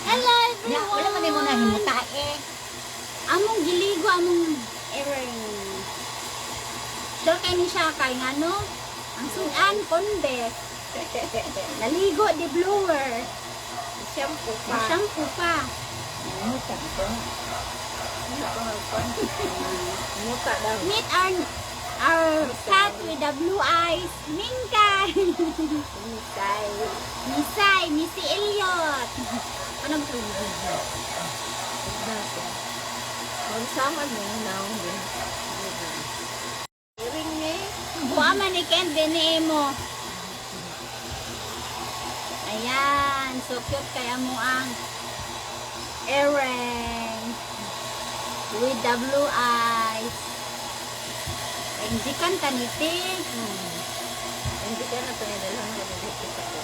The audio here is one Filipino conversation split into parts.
Hello Ya, wala man mo na everyone! himuta eh. Among giligo, among earring. Sure kayo ni siya kay nga no? Ang sudan, konde. Naligo, di blower. Shampoo pa. Shampoo pa. Himuta ko. Muta daw. Meet our cat with the blue eyes. Mingkay. Misay. Misay, Missy Elliot. Ano ba ito? Kung sama mo now din. Ring ni. Buwa man ni Ken, mo. Ayan, so cute kaya mo ang earring with the blue eyes. Ay, hindi kan tanitig. Hindi ka na pinadalang ka dito sa ko.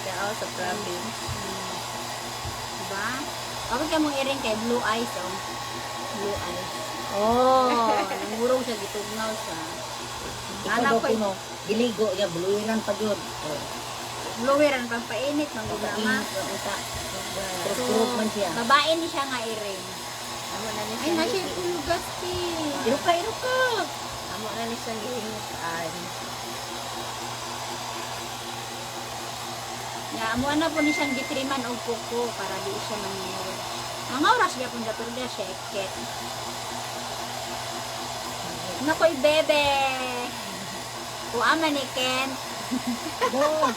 Kaya ako sa province. Diba? Kapag ka mong earring kay blue eyes, oh. Blue eyes. Oh, nangurong siya, gitugnaw siya. Ikaw daw kuno, giligo ya buluiran pa gyud. Blower ang pampainit, manggugama. Terus man siya. Babae ni siya nga earring. Amo na ni Ay, siya. nasa tulugas si. Iruka. Amo na ni siya gihingutan. Ya, amo na po ni siyang gitriman og kuko para di siya mangyayari. Mga oras niya po dapat niya sheket. Nakoy bebe. Kuama ni Ken. Go.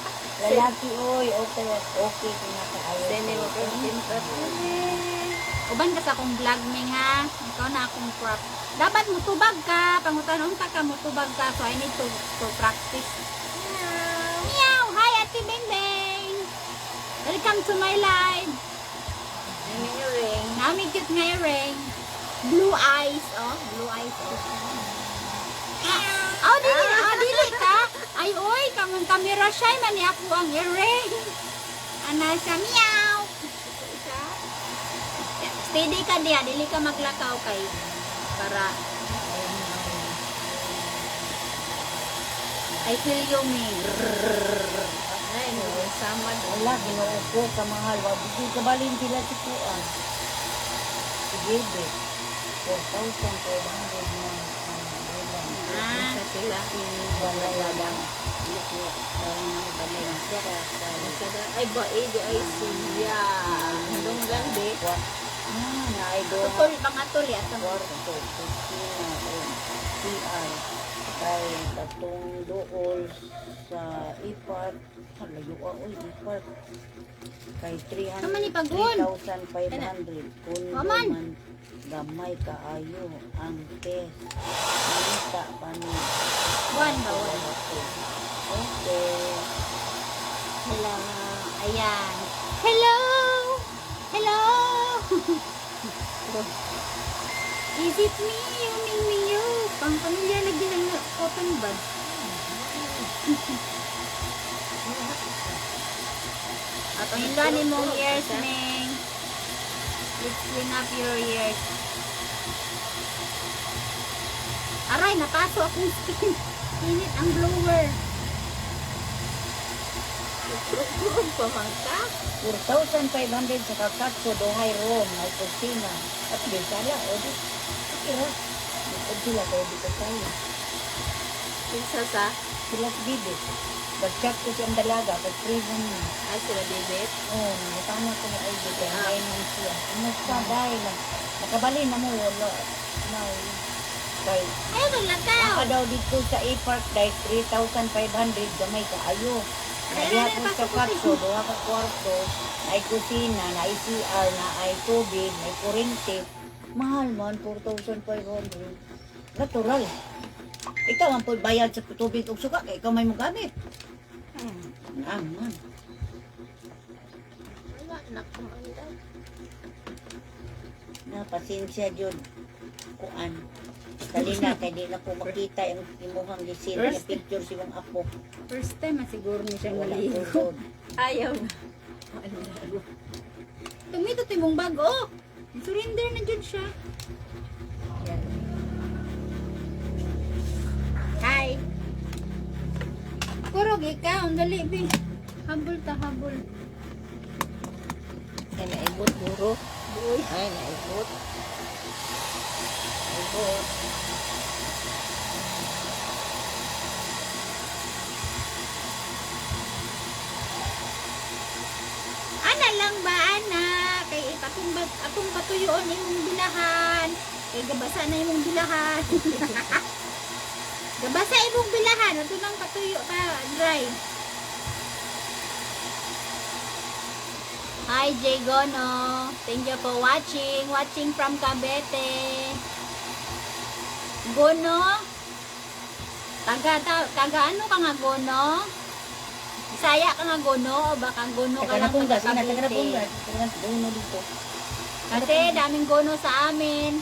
Lalaki oy, okay kinakaayo. Sene mo kang pintat. Uban ka sa akong vlog ni ha. Ikaw na akong prop. Dapat mutubag ka. Pangutanong ka mutubag ka. So I need to practice. Meow! Hi, Ate Beng Beng! Welcome to my live. Ano yung ring? Nami cute nga yung ring. Blue eyes, oh. Blue eyes, oh. Oh, dili ka. Ay, oy, kamang kamera siya, mani ako ang earring. Ana siya, meow. Steady ka diya, dili ka maglakaw kay para I feel you me. Ay, no, sama doon. Wala, ginoo ko ka mahal. Wag di ka balin sila si Kuan. Sige, be. 4,000 per hundred na. Ah, Sa sila. Wala lang. Ay, ba, di ay siya. Hanggang gandi. Na-idol. tutol mga tuli at Kwarto, kusina, CR. Kay katong dool sa ipat. Layo oy, ipat. Kay Naman ipagun. 3,500. Kung Waman. man gamay kaayo ang test. Minta pa ni. buwan ba buwan. Okay. Hello. Ayan. Hello. Hello. Is it me? You ming ming you. Pang pamilya lagi ng open bud. At ang gani mong ears, Ming. Let's clean up your ears. Aray, napaso akong skin. Init ang blower. Kurong pamangka. 4,500 sa kakatso dohay room ay kusina. At di sala, o di. Okay ha. Di sila kayo dito tayo. Pinsa sa. Sila si Bibi. Bag-check ko siyang dalaga, pag-prison niya. Ay, sila bibit. Oo, nakatama ko na ay Bibi. Ngayon lang siya. Ano siya dahil lang. Nakabali na mo, wala. No. Kay, Ayaw maglakaw. naka daw dito sa A-Park dahil 3,500 gamay ka. Ayo. Naghiya ko sa katso, doha ka kwarto, na ay kusina, na ay CR, na ay tubig, na ay kurente. Mahal man, 4,500. Natural. Ikaw ang bayad sa tubig o suka, kaya ikaw may mo gamit. Man. Wala, nakumanda. Na, pasensya yun. Kuan. Dali na, kaya di na ko makita yung imuhang gisin, yung picture si mong apo. First time, masiguro niya siyang Wala maligo. ko. Ayaw na. Tumito timong bago. Oh, surrender na dyan siya. Yan. Hi. Kurog ikaw, ang dali, Bing. Habol ta, habol. Naipot guro. Ay, naipot. Naipot. Ana lang ba, anak? Kay atong patuyoon imong bilahan. Kay gabasa na imong bilahan. Gabasa imong bilahan. Ato nang patuyo pa, dry. Hi, Jay Gono. Thank you for watching. Watching from Cavite. Gono? Taga ano ka nga, Gono? Bisaya ka nga, Gono? O baka Gono ka lang Taga-Napungas, sa ina, Cavite? taga-Napungas. Taga-Napungas dito. Kasi daming Gono sa amin.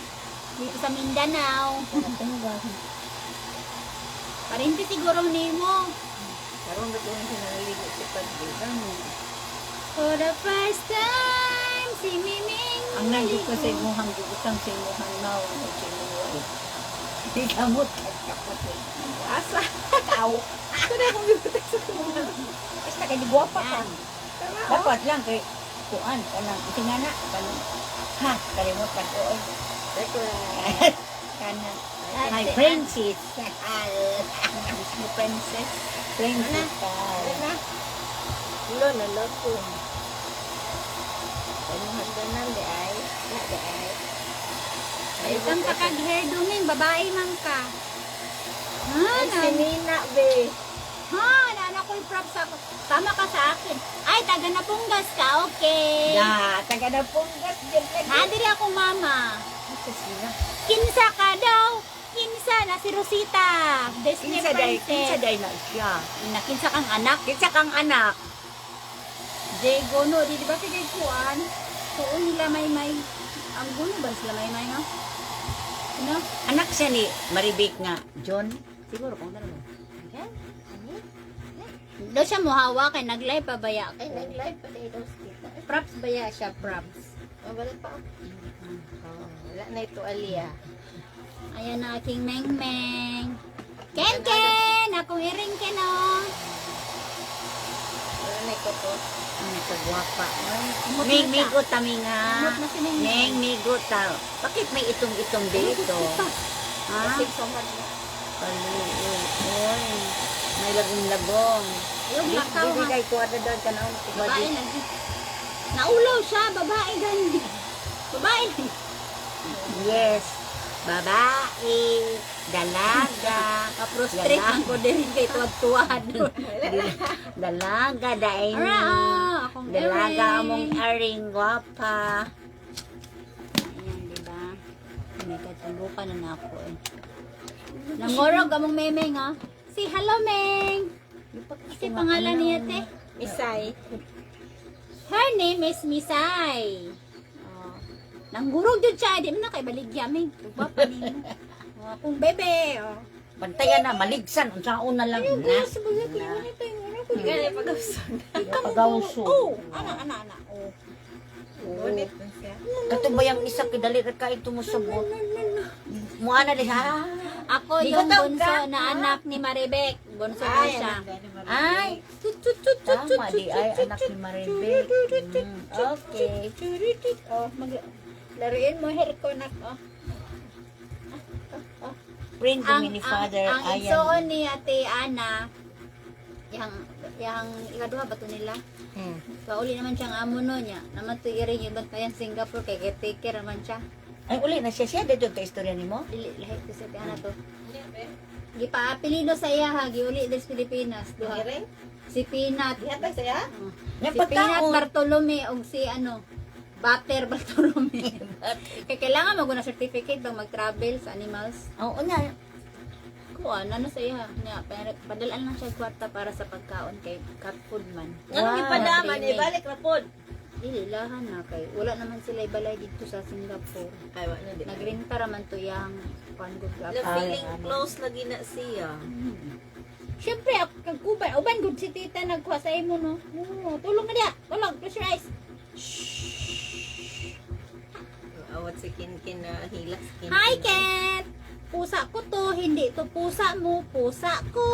Dito sa Mindanao. Taga-Napungas. Parinti siguro nimo. Karoon na ito yung sinaligo si Padre. For the first time, si Miming. Ang nandito ko sa imuhang gugutang sa imuhang naw. Ang sinuway. Di kamot. Asa? Tao. Kada akong bibutay sa kuha. Basta kayo guwapa ka. Yan. Dapat lang kay kuan kanang itingana kanang ha kalimutan ko oy. Kana my princess. Miss mo, princess. Princess. Ulo na loko. Ano hagdanan di ay? Na di ay. Isang pakag-hair duming, babae man ka. Ha, Ay, si Nina, be. nana ko'y props ako. Tama ka sa akin. Ay, taga Napunggas ka, okay. Ya, taga na punggat din lagi. Nadiri ako, mama. Ito sila. Kinsa ka daw. Kinsa na si Rosita. Disney Kinsa princess. day na siya. Kinsa kang anak. Kinsa kang anak. Jay Gono, di ba kay Kuan? Tuon nila may ang Gono ba sila may no? Ano? Anak siya ni Maribek nga John. Siguro kung dalawa. Daw siya muhawa kay nag-live pa baya Ay, ko. nag-live pa tayo daw sa kita. Props baya siya, props. Wala pa ako. Wala na ito, Alia. Ayan na aking meng-meng. Ken! Akong iring Ken, oh. Wala na ito to. Ang nagkagwapa. Umot na Ming siya. migot kami nga. Umot na si Meng-Meng. Ming migot ta. Bakit may itong-itong dito? Ha? Kasi sumad na. Oy. May lagong-lagong. Yung lakaw, ha? Bibigay ko ada doon ka na. Babae lagi. Naulaw siya, babae gandi. Babae lagi. Yes. Babae. Dalaga. Ka-prostrate man ko din kay tuwad-tuwad. Dalaga dahil. Ara, akong Dalaga earring. among aring gwapa. Ayan, diba? May katulukan na ako eh. Nangorog among memeng, ha? Say hello, Meng! Kasi pangalan niya, te? Misay. Her name is Misay. Oh. Nanggurog yun siya. Di mo na kay baligya, Meng. Tugba pa ninyo. Oh, kung bebe, oh. Pantayan na, maligsan. Unsaon na lang. Ayun, Na. kaya sa bagay ko yung ito yung ano ko. Gani pag-usan. Pagawso. Oh, ana. Oh. Ngunit na siya. Katubayang isa kidali ka ito mo sabot. Muana di ha. Ako Di yung ko tawag bunso ka. na anak ni Maribek. Bunso ko siya. Ay, tama di ay anak ni Maribek. Okay. Oh, laruin mo hair ko, nak. Oh. Friend kami ni Father. ang Ayan. igsoon ni Ate Ana, yang ikaduha ba to nila? Pauli naman siyang amo no niya. Naman to iring yung bantayan Singapore kay caretaker naman siya. Ay, uli na siya. Siya dito ka istorya ni mo? Dili lahi to sa Ate Ana to. Gipa-apelido sa iya ha, giuli des Pilipinas. Duha. Hiring? Si Pinat. Dihatag siya? Oh. Yung Si Pinat pagkaon. Bartolome og si ano, Butter Bartolome. Kaya kailangan maguna certificate bang mag-travel sa animals. Oo na. Kuha, ano sa iya. Niya, padalaan lang siya kwarta para sa pagkaon kay cat food man. Anong ipadaman? Training. Ibalik na po. Ililahan na kay wala naman sila ibalay dito sa Singapore. Ay, wala di. Nagrenta raman to yang pangod Na ka. feeling close lagi na siya. Siyempre, ako kag kuban, uban good si tita nagkuha sa imo no. Oo, tulong na dia. Tulong, close your eyes. Awat si Kinkin na hilas. Kinkin. Hi, Cat! Pusa ko to, hindi to pusa mo, pusa ko.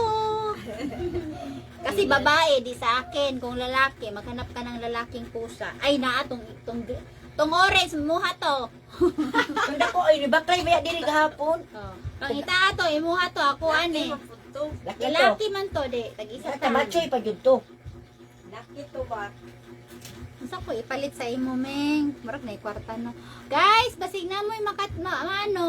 Kasi babae, di sa akin. Kung lalaki, maghanap ka ng lalaking pusa. Ay, na, itong Tong orange, muha to. Kanda ko ay bakay baya diri gahapon. Oh. Pang ita to, imuha to, ako ani. Laki to. Lalaki man to, di. Tag-isa Sa machoy pa jud to. Laki to ba? Masa ko ipalit sa imo, Meng. Marag na kwarta no. Guys, basig na mo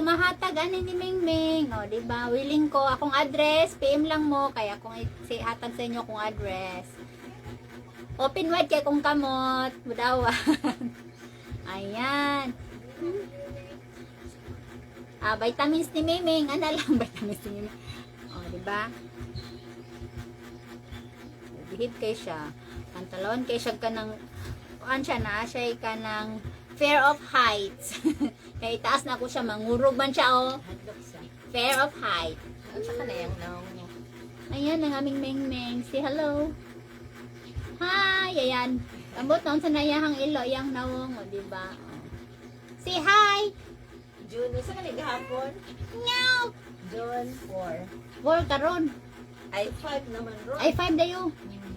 mahatag ani ni Meng Meng. O, di ba? Willing ko akong address, PM lang mo kaya akong hatag sa inyo akong address. Open wide kay kung kamot, budawan. Ayan. Vitamins ni Meng Meng, ano lang vitamins ni Meng. O, di ba? Bihib kay siya. Pantalon kay siya ka ng siya na, siya ka ng fear of heights. Kaya itaas na ako siya, mangurog man siya, oh. Fear of height. Ano sa kanayang naong niya? Ayan, ang aming Meng-Meng. Say hello. Hi, ayan. Ambot na sa nayahang ilo, yang nawong, o, diba? Say hi. June, sa kanayang gahapon? Meow. June 4. War karon. Ay, 5 naman, Ron. Ay, 5 dayo.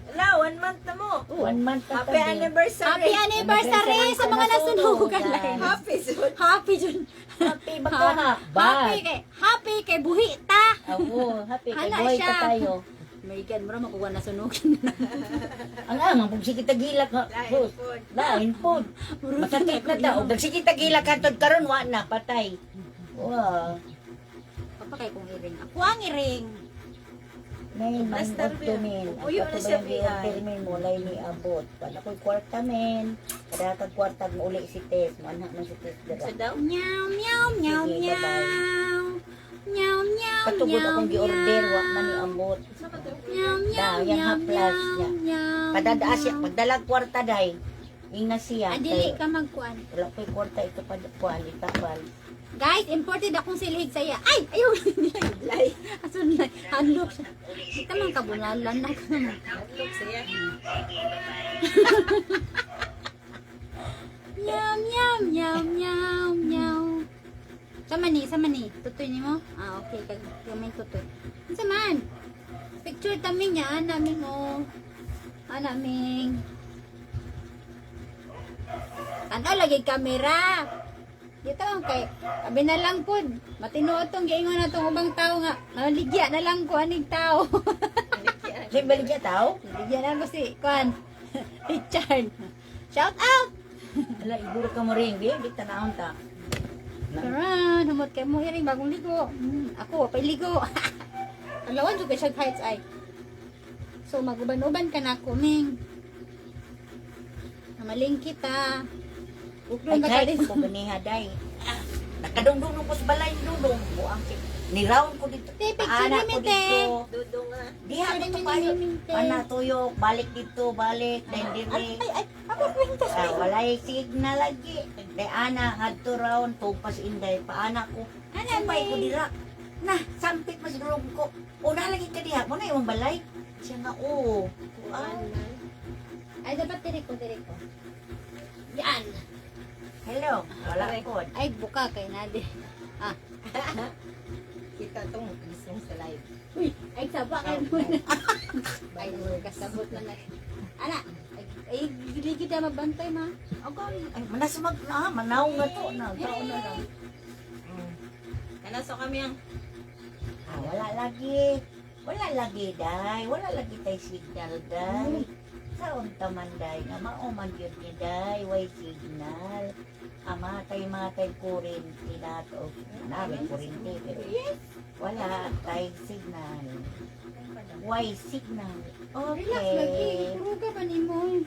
Ala, 1 month na mo. 1 month pa Happy tabi. anniversary. Happy anniversary sa mga nasunugan Nasunugan. lang. Happy June. Happy June. Happy baka ha. Happy kay buhi ta. Ako, happy kay Hala boy siya. ka tayo. My God, mura makuha na sunugan. Ang pag sige tagilak ha. Lain po. Lain po. Masakit na daw. Pag sige tagilak katod karon wa na patay. Wow. Papa kay kong iring. Ako ang iring. May Master manod Bill. to men. Uyo na siya, Ang men mo lay ni abot. Wala ko'y kwarta men. Kada kag kwarta mo uli si Tess. Manha man si Tess So dira. daw? Meow, meow, meow, Sige, meow. bye-bye. Meow, meow, Katugod meow, akong gi-order wa man ni abot. Meow, meow, Daw, yang meow, haplas meow, niya. meow. Padada siya pagdalag kwarta day. Ing na siya. Dili Kay ka magkuan. wala ko'y kwarta ito pa kuan itapal. Guys, imported akong silhig saya. Ay, ayaw. Lay. Asun na. Handlock siya. Kita man kabunalan na ka naman. Look siya. Meow, meow, meow, meow, meow. Sama ni. Tutoy ni mo? Ah, okay. Kaming tutoy. Sa man? Picture taming niya. Naming oh. Naming. Ano lagi kamera? Dito ang kay. Abi na lang po. Matinuot tong giingon na tong ubang tao nga. Ligya na lang ko aning tao. Say balik siya tao? Ligya na ko si Kwan. Richard. Shout out! Ala iguro ka mo ring di tanahon ta. Karan, humot kay mo iring bagong ligo. Ako, wapay ligo. Alawan jud kay siya heights ay. So maguban-uban ka na ako, Ming. Namaling kita. Ay Uklong ka kahit dito. ko ganiha day. Nakadungdung ko sa balay dudong. Buang ni-round ko dito. Te, picture Anak ni ko mi, te. dito. Dudo nga. Diha Picture dito ni kayo. mi, te. Ana tuyok, balik dito, balik. Dahil diri. Ay, ako kwintas. Walay signal lagi. Dahil ana, hadto round, tupas inday. Paana ko. Ano, Sumpay ko May? dira. Na, sampit mas durog ko. Una lagi ka diha. Muna yung balay. Siya nga, oo. Kuan man. Ay, dapat diri ko. Yan. Hello. Wala ko. Ay, buka kay nade. Ah. Kita tong isong sa live. Uy, ay saba kay mo. Ay, kasabot na na. Ana, ay dili kita mabantay ma. Ako, ay, manasumag na, manaw nga to. Na, taon na lang. Ano so kami ang Wala lagi. Wala lagi, day. Wala lagi tayo signal, day. Saon taman, day. Nga mauman yun ni day. Way signal. Matay kurinti na to. Namin kurinti. Pero wala tayo signal. Way signal. Relax lagi. Okay. Puro ka pa nimo.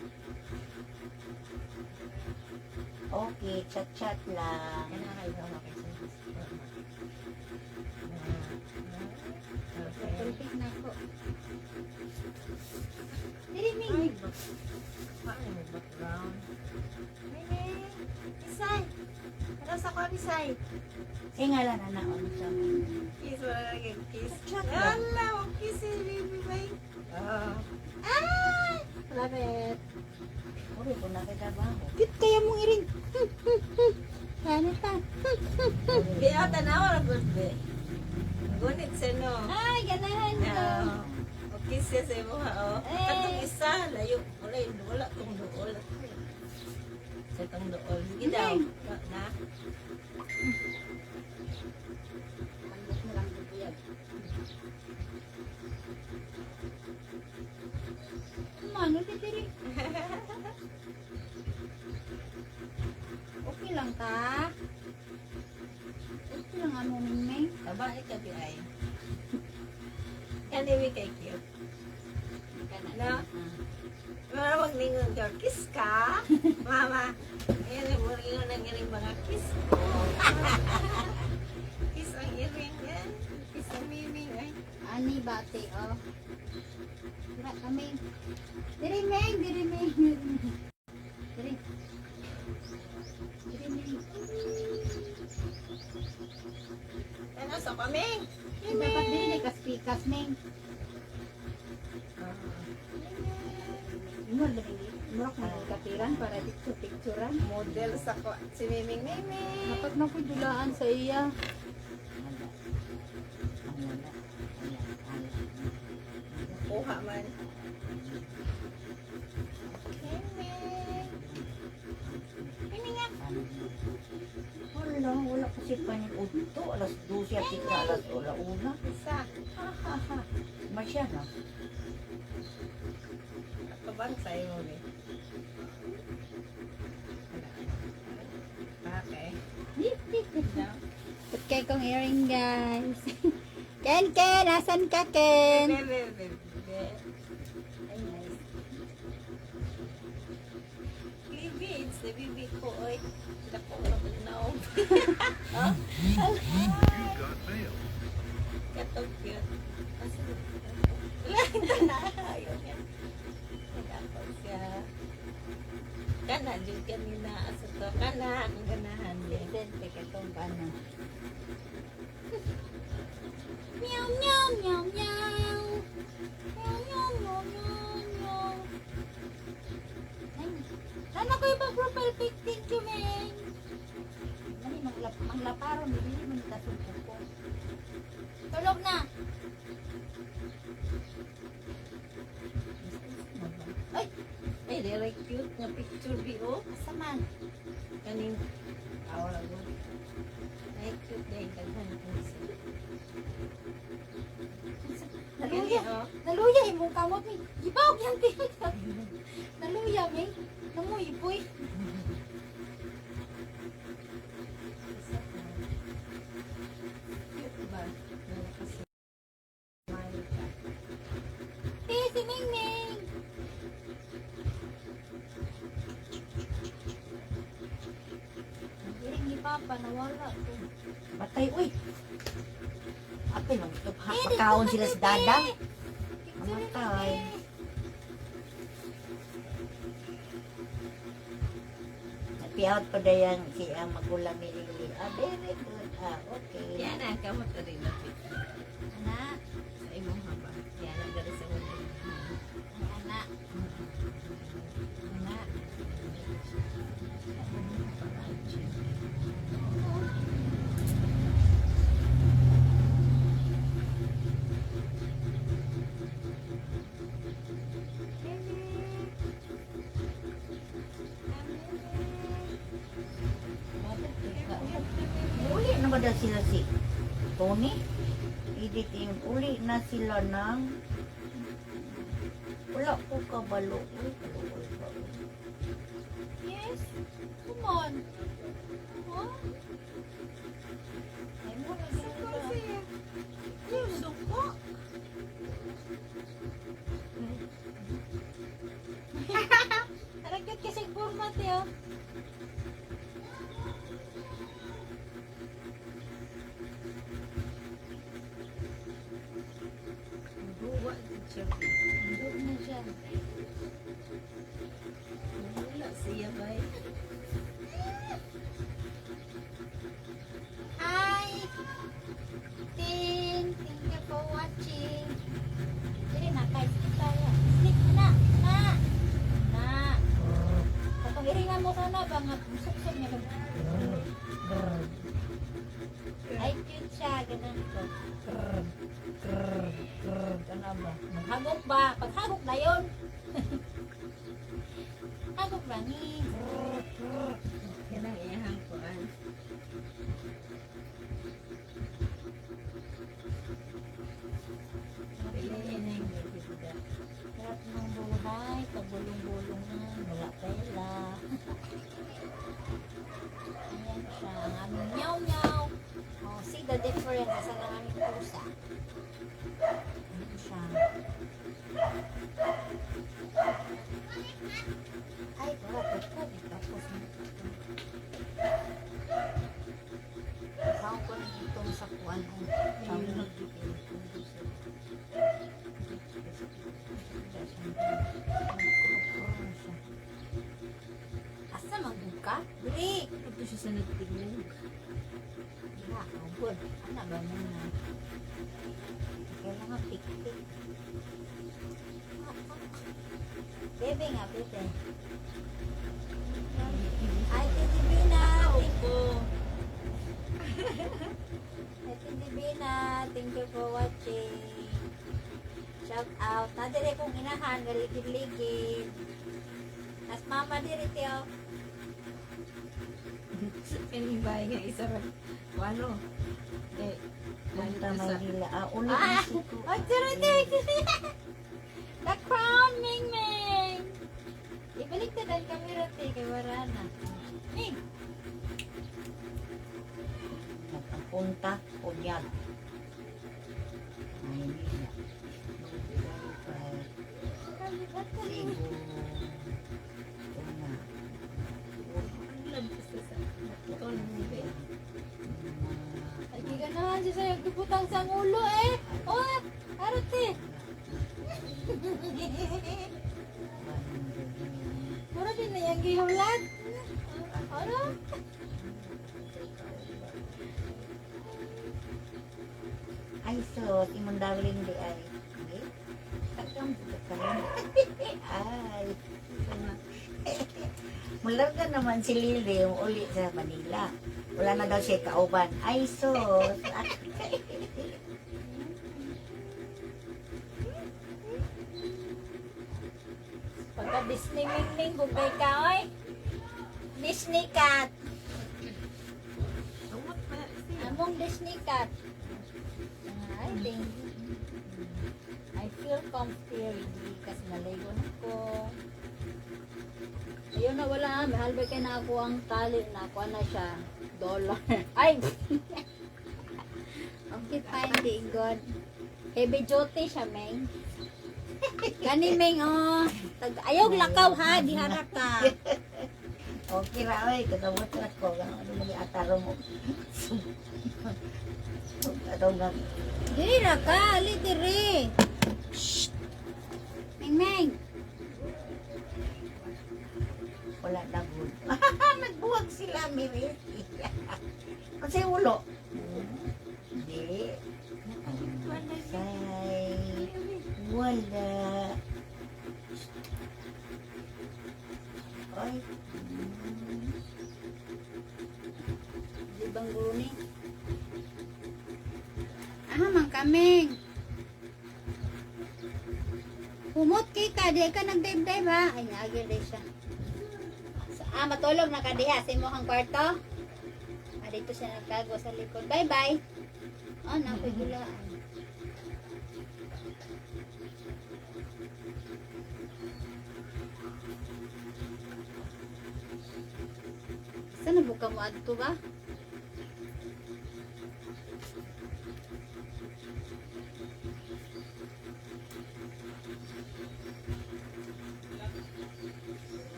Okay, chat-chat lang. Tulpik na ako. Dili Ming. Isay. Ano sa ko Isay? Singalan na naon sa kiss wala lagi kiss. Chat lang. Ala, wag kiss si baby bay. Ay! Lapit. Uri ko nakitabaho. Kit kaya mong iring. Ano pa? Biya tanawa ra gud be. Gunit sa no. Ay, ganahan ko. O kiss siya sa imo ha oh. Eh. Katong isa layo wala tong duol. Sa tong duol. Sige da. Manggap na lang dito yan. Ano titiri? Okay lang ka? Okay lang ano Mingming? Babae ka di ay. Anyway kay cute. No? Mama magningon ka, kiss ka? Mama, ayan ang maringon ng iring mga kiss ko. Kiss ang iring yan. Kiss ang miming ay. Ani bate oh. Dira kami. Diri Ming, diri Ming. Diri. Diri Ming. Ano sa kaming? Dapat diri ka speakers Ming. Mo lagi. Murag mo katiran para dito picturean. Model sa ko. Si Miming Miming. Dapat na ko dulaan sa iya. Kuha man. Miming. Miming nga. Wala kasi panikuto. Alas 12 at ika alas una. Isa. Masya na. Kabang sa'yo mo ni. Okay. No? Put kay kong earring guys. Ken, Ken, asan ka Ken? Bebe. Ay, nice. Bibi, it's the bibi ko, oy. Dako na pagnaog. Oh? Got mail. Katong cute. Ito na. Ayaw niya. Nagapag siya. Kana, dyan kanina. Asa to. Kana, ang ganahan niya. Sente ka tong kana. Meow, meow, meow, meow. Meow, meow, meow, meow, meow. Ay, nana ko yung profile pic. Thank you, Meng. Ay, manglaparon. Bibili mo nita sa ko. Tulog na. Ay, Ay, very cute nga picture di oh. asa man. Kaning awal mo. Ay, cute dahil daghan ko siya. Naluya. oh. Naluya, imong kamot ni. Ibawag yan, tiyo. Naluya, Meng. Namuy, ipoy. Cute ba? Kasi smile ka. Si Ming Ming. Hiring ni Papa, nawala ko. Batay, uy. Apay lang ito. Pagkaon sila sa dadang. Mamatay. Napiawat pa dayan si ang magulang ni Lili. Very good. Okay. Yan na, kamot na rin na picture. Anak, Sa imong haba. Yan ang gari sa wala. ay anak. Anak. Uli na ba daw sila si Tony? Edit yung uli na sila ng wala ko kabalo. Uy, kaluwal ba? Yes. Come on. Huh? Ay mo na Suko siya. Yung suko. Aragyot kasi format yun. Duwa din siya. Doon na siya. Wala siya ba? Hi! Tin! Thank you for watching. Jadi na, guys. Tayo. Sleep na. Na! Na! Katong iringan mo sana ba nga suksok niya. Ay, cute siya. Ganun ko. Kana ba? Maghagok ba? Paghagok na yun. Hagok ba ni? Yan ang iyahang kuan. Ayan siya, ang aming meow-meow. Oh, see the difference sa aming pusa. Ayan siya. Ay, wala po po. Tapos mo. Saan ko na itong sa kuwan ang tawag. Asa magbuka? Dili! Ito siya sa nagtignan. Wala, good. Ano ba mo na? Kailangan tik-tik. Bebe nga, bebe. Ay, Titi Bina! Opo. Ay, Titi Bina! Thank you for watching. Shout out. Nadire kong inahan, galigid-ligid. Nas mama diri tiyo. Kanibay nga isa rin. Ano? Eh, Punta sa... Maynila. Ulit Ah! Mexico. Oh, tira-tik! The crown, Ming Ming! Ibalik na ang camera, te, kay Warana. Ming! Nagpunta Unyag. Maynila. Cebu. Tuna. Ang labas na sa... Ito na mga Ay, ganahan siya sa'yo. Duputang sa ulo, eh! Oh! Arate! Mura din na yung gihulat. Ano? Ay, so, imong darling di ay. Okay? Takam dito ka rin. Ay. Mularga naman si Lily uli sa Manila. Wala na daw siya kauban. Ay, so. Pagka Disney Ming Ming, bugay ka, oy! Disney cat! Tumot pa siya. Among Disney cat. I think I feel comfy kasi naligo na ko. Ayun na wala, may halbay kay na ako ang tali na ako na siya. Dollar. Ay! Okay, finding God. Heavy duty siya, Meng. Gani, Meng, oh. Ayaw lakaw, ha? Di harap ka. Okay ra, oy. Kasabot na ko. Ano mo ni ataro mo. Atong nga. Diri na ka, ali diri. Shh. Meng, Meng. Wala na good. Nagbuwag sila, Miri. Kasi ulo. Hindi. Say, wala. Ay. Di bang guni? Ah, mang kaming. Humot kita, di ka nag-dive-dive ha. Ay, naagil din siya. Matulog na ka diha sa imong kwarto. Dito siya nagkago sa likod. Bye-bye. Oh, nakugulaan. Saan nabuka mo adto ba?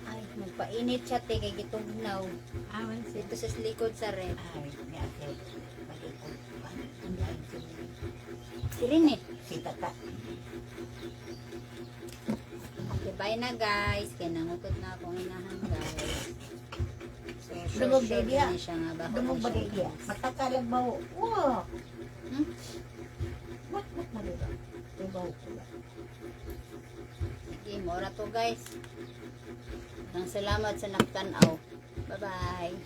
Ay, magpainit siya, te, kay gitugnaw. Awan siya. Dito sa likod sa rep. Ay, ni ate. Malikot. Ang lain sila. Sirin eh. Si tata. Okay, bye na guys. Kaya nangutot na akong inahan guys. So, Dumog ba diya? din siya nga ba? Dumog ba diya? Matakalag ba? Wow! Hmm? Mat mo diba? Dibaw ko lang. Sige, mora to guys. Ang salamat sa naktanaw. Bye-bye.